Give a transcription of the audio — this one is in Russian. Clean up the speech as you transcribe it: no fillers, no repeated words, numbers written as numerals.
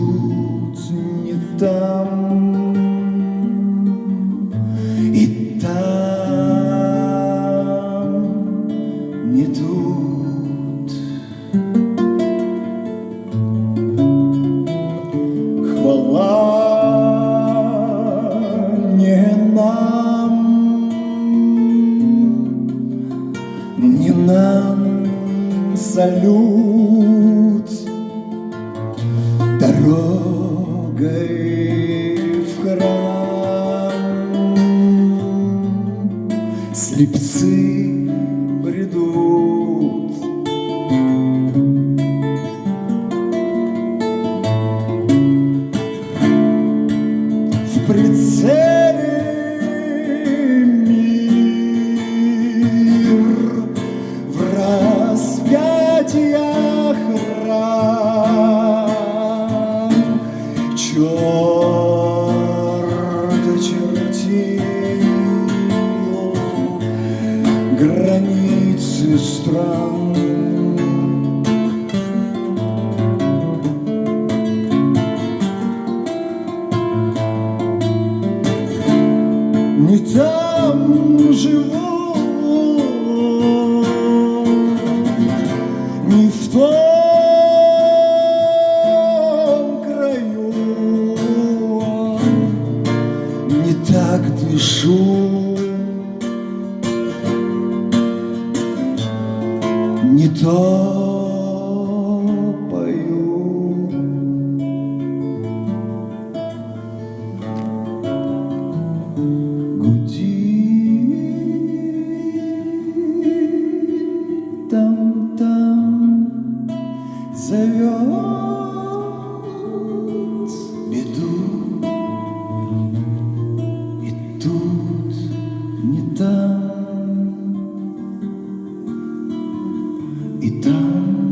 тут, не там, и там, не тут. Хвала не нам, не нам салют дорогой в храм. Слепцы бредут, в прицеле мир, в распятиях ран. Черт очертил границы стран. Не там живу, не в том краю, не так дышу, не то пою. Гудит там, зовет беду, и тут не там, и там.